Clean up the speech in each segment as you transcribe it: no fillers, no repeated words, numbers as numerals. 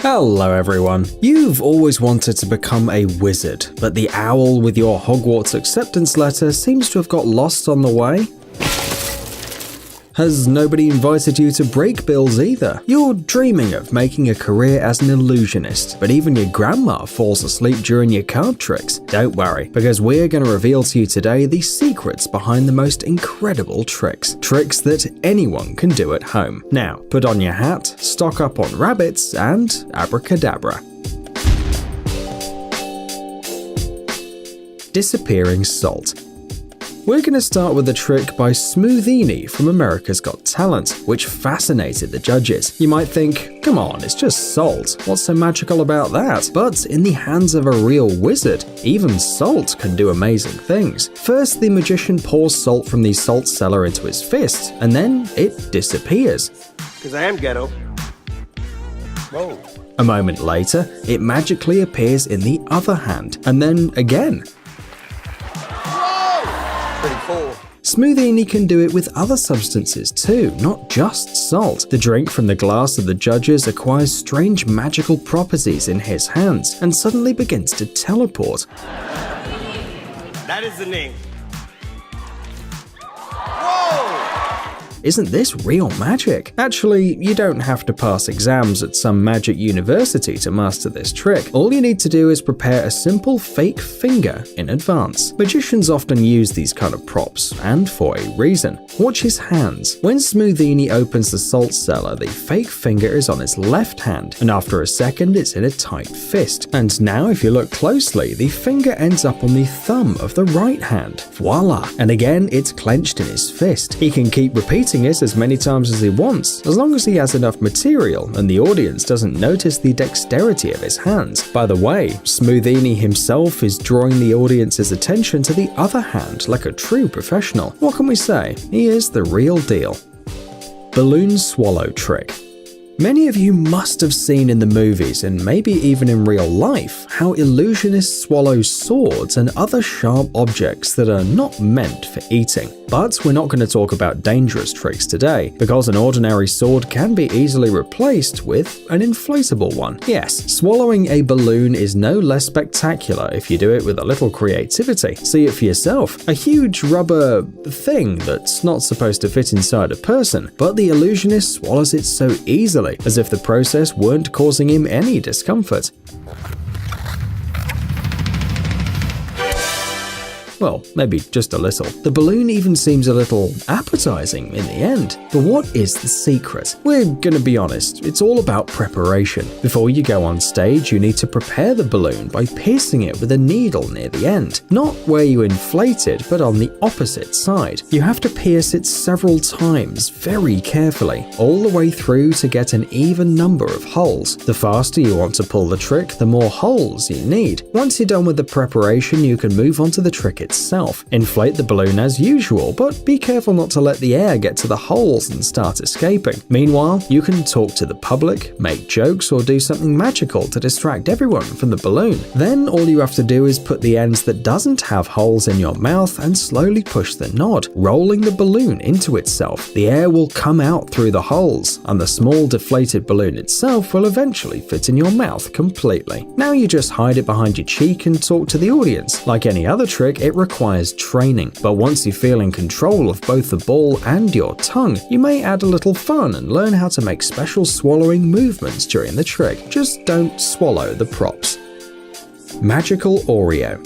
Hello everyone. You've always wanted to become a wizard, but the owl with your Hogwarts acceptance letter seems to have got lost on the way. Has nobody invited you to break bills either? You're dreaming of making a career as an illusionist, but even your grandma falls asleep during your card tricks. Don't worry, because we're going to reveal to you today the secrets behind the most incredible tricks. Tricks that anyone can do at home. Now, put on your hat, stock up on rabbits, and abracadabra. Disappearing salt. We're going to start with a trick by Smoothini from America's Got Talent, which fascinated the judges. You might think, come on, it's just salt. What's so magical about that? But in the hands of a real wizard, even salt can do amazing things. First, the magician pours salt from the salt cellar into his fist, and then it disappears. Because I am ghetto. Whoa. A moment later, it magically appears in the other hand, and then again. Pretty cool. Smoothini can do it with other substances too, not just salt. The drink from the glass of the judges acquires strange magical properties in his hands and suddenly begins to teleport. That is the name. Whoa! Isn't this real magic? Actually, you don't have to pass exams at some magic university to master this trick. All you need to do is prepare a simple fake finger in advance. Magicians often use these kind of props, and for a reason. Watch his hands. When Smoothini opens the salt cellar, the fake finger is on his left hand, and after a second it's in a tight fist. And now if you look closely, the finger ends up on the thumb of the right hand. Voila! And again, it's clenched in his fist. He can keep repeating it as many times as he wants, as long as he has enough material and the audience doesn't notice the dexterity of his hands. By the way, Smoothini himself is drawing the audience's attention to the other hand like a true professional. What can we say? He is the real deal. Balloon swallow trick. Many of you must have seen in the movies, and maybe even in real life, how illusionists swallow swords and other sharp objects that are not meant for eating. But we're not going to talk about dangerous tricks today, because an ordinary sword can be easily replaced with an inflatable one. Yes, swallowing a balloon is no less spectacular if you do it with a little creativity. See it for yourself. A huge rubber thing that's not supposed to fit inside a person, but the illusionist swallows it so easily, as if the process weren't causing him any discomfort. Well, maybe just a little. The balloon even seems a little appetizing in the end. But what is the secret? We're gonna be honest, it's all about preparation. Before you go on stage, you need to prepare the balloon by piercing it with a needle near the end. Not where you inflate it, but on the opposite side. You have to pierce it several times, very carefully, all the way through to get an even number of holes. The faster you want to pull the trick, the more holes you need. Once you're done with the preparation, you can move on to the trick itself. Inflate the balloon as usual, but be careful not to let the air get to the holes and start escaping. Meanwhile, you can talk to the public, make jokes, or do something magical to distract everyone from the balloon. Then all you have to do is put the ends that doesn't have holes in your mouth and slowly push the nod, rolling the balloon into itself. The air will come out through the holes, and the small deflated balloon itself will eventually fit in your mouth completely. Now you just hide it behind your cheek and talk to the audience. Like any other trick, it requires training, but once you feel in control of both the ball and your tongue, you may add a little fun and learn how to make special swallowing movements during the trick. Just don't swallow the props. Magical Oreo.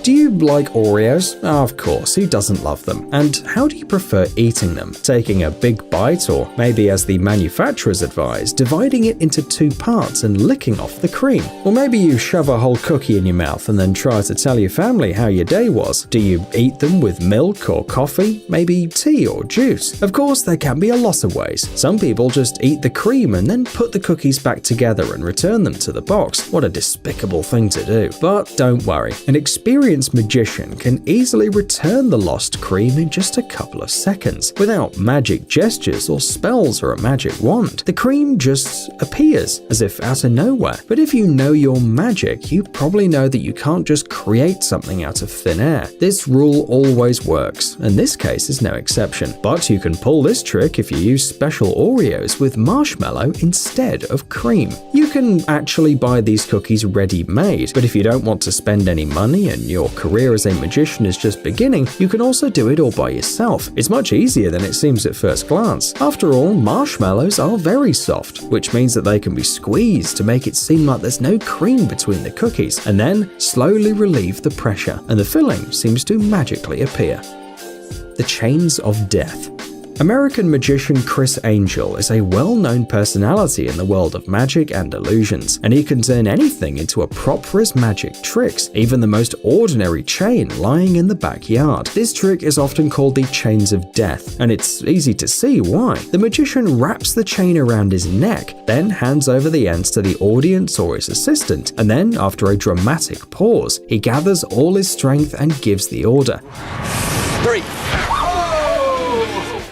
Do you like Oreos? Of course, who doesn't love them? And how do you prefer eating them? Taking a big bite, or maybe as the manufacturers advise, dividing it into 2 parts and licking off the cream? Or maybe you shove a whole cookie in your mouth and then try to tell your family how your day was. Do you eat them with milk or coffee? Maybe tea or juice? Of course, there can be a lot of ways. Some people just eat the cream and then put the cookies back together and return them to the box. What a despicable thing to do. But don't worry, an experienced experienced magician can easily return the lost cream in just a couple of seconds. Without magic gestures or spells or a magic wand, the cream just appears, as if out of nowhere. But if you know your magic, you probably know that you can't just create something out of thin air. This rule always works, and this case is no exception. But you can pull this trick if you use special Oreos with marshmallow instead of cream. You can actually buy these cookies ready-made, but if you don't want to spend any money and your career as a magician is just beginning, you can also do it all by yourself. It's much easier than it seems at first glance. After all, marshmallows are very soft, which means that they can be squeezed to make it seem like there's no cream between the cookies, and then slowly relieve the pressure, and the filling seems to magically appear. The Chains of Death. American magician Criss Angel is a well-known personality in the world of magic and illusions, and he can turn anything into a prop for his magic tricks, even the most ordinary chain lying in the backyard. This trick is often called the Chains of Death, and it's easy to see why. The magician wraps the chain around his neck, then hands over the ends to the audience or his assistant, and then, after a dramatic pause, he gathers all his strength and gives the order. 3.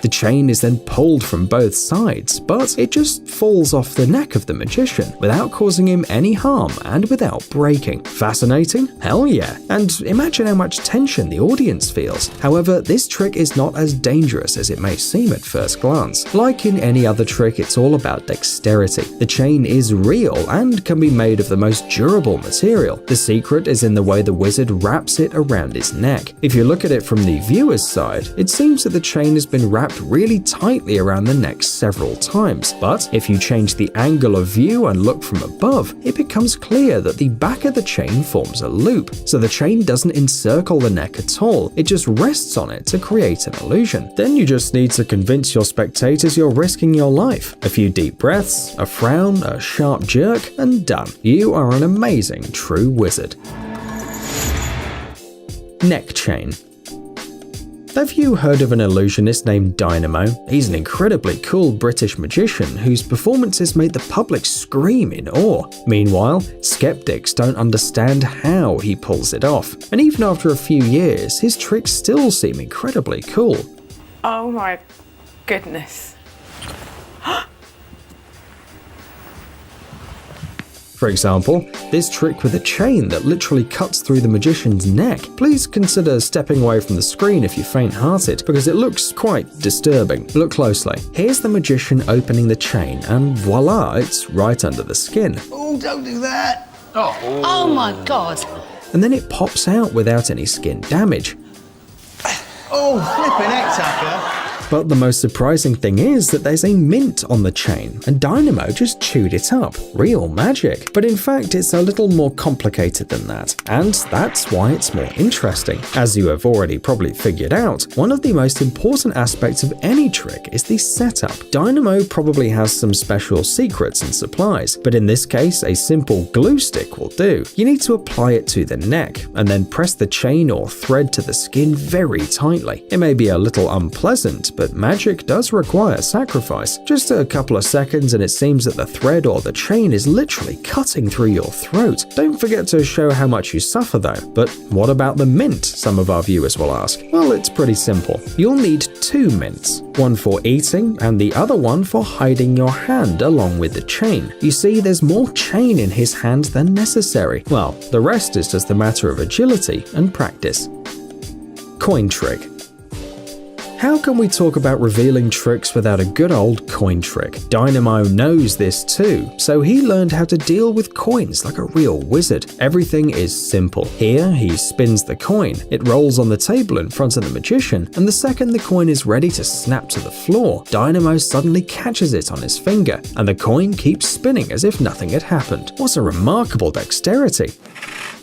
The chain is then pulled from both sides, but it just falls off the neck of the magician without causing him any harm and without breaking. Fascinating? Hell yeah. And imagine how much tension the audience feels. However, this trick is not as dangerous as it may seem at first glance. Like in any other trick, it's all about dexterity. The chain is real and can be made of the most durable material. The secret is in the way the wizard wraps it around his neck. If you look at it from the viewer's side, it seems that the chain has been wrapped really tightly around the neck several times, but if you change the angle of view and look from above, it becomes clear that the back of the chain forms a loop, so the chain doesn't encircle the neck at all, it just rests on it to create an illusion. Then you just need to convince your spectators you're risking your life. A few deep breaths, a frown, a sharp jerk, and done. You are an amazing true wizard. Neck chain. Have you heard of an illusionist named Dynamo? He's an incredibly cool British magician whose performances made the public scream in awe. Meanwhile, skeptics don't understand how he pulls it off, and even after a few years, his tricks still seem incredibly cool. Oh my goodness. For example, this trick with a chain that literally cuts through the magician's neck. Please consider stepping away from the screen if you're faint-hearted, because it looks quite disturbing. Look closely. Here's the magician opening the chain, and voila, it's right under the skin. Oh, don't do that. Oh my God. And then it pops out without any skin damage. Oh, flipping heck, Tucker. But the most surprising thing is that there's a mint on the chain, and Dynamo just chewed it up. Real magic. But in fact, it's a little more complicated than that, and that's why it's more interesting. As you have already probably figured out, one of the most important aspects of any trick is the setup. Dynamo probably has some special secrets and supplies, but in this case, a simple glue stick will do. You need to apply it to the neck, and then press the chain or thread to the skin very tightly. It may be a little unpleasant, but magic does require sacrifice. Just a couple of seconds and it seems that the thread or the chain is literally cutting through your throat. Don't forget to show how much you suffer though. But what about the mint, some of our viewers will ask? Well, it's pretty simple. You'll need 2 mints, one for eating and the other one for hiding your hand along with the chain. You see, there's more chain in his hand than necessary. Well, the rest is just a matter of agility and practice. Coin trick. How can we talk about revealing tricks without a good old coin trick? Dynamo knows this too, so he learned how to deal with coins like a real wizard. Everything is simple. Here, he spins the coin, it rolls on the table in front of the magician, and the second the coin is ready to snap to the floor, Dynamo suddenly catches it on his finger, and the coin keeps spinning as if nothing had happened. What a remarkable dexterity!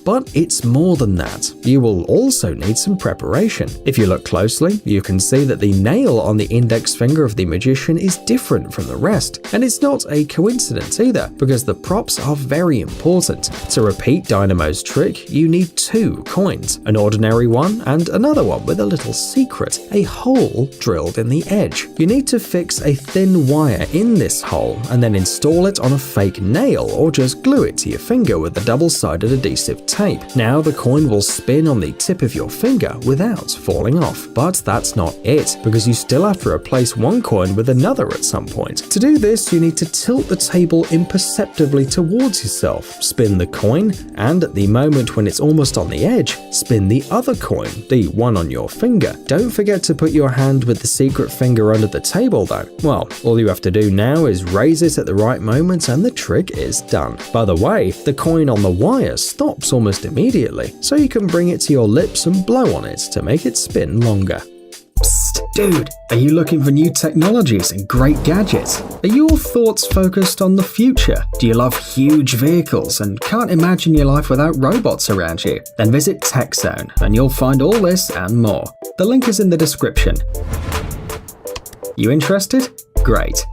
But it's more than that. You will also need some preparation. If you look closely, you can see that the nail on the index finger of the magician is different from the rest. And it's not a coincidence either, because the props are very important. To repeat Dynamo's trick, you need 2 coins, an ordinary one and another one with a little secret, a hole drilled in the edge. You need to fix a thin wire in this hole and then install it on a fake nail or just glue it to your finger with a double-sided adhesive tape. tape. Now the coin will spin on the tip of your finger without falling off. But that's not it, because you still have to replace one coin with another at some point. To do this, you need to tilt the table imperceptibly towards yourself, spin the coin, and at the moment when it's almost on the edge, spin the other coin, the one on your finger. Don't forget to put your hand with the secret finger under the table though. Well, all you have to do now is raise it at the right moment and the trick is done. By the way, the coin on the wire stops almost immediately, so you can bring it to your lips and blow on it to make it spin longer. Psst, dude, are you looking for new technologies and great gadgets? Are your thoughts focused on the future? Do you love huge vehicles and can't imagine your life without robots around you? Then visit TechZone and you'll find all this and more. The link is in the description. You interested? Great.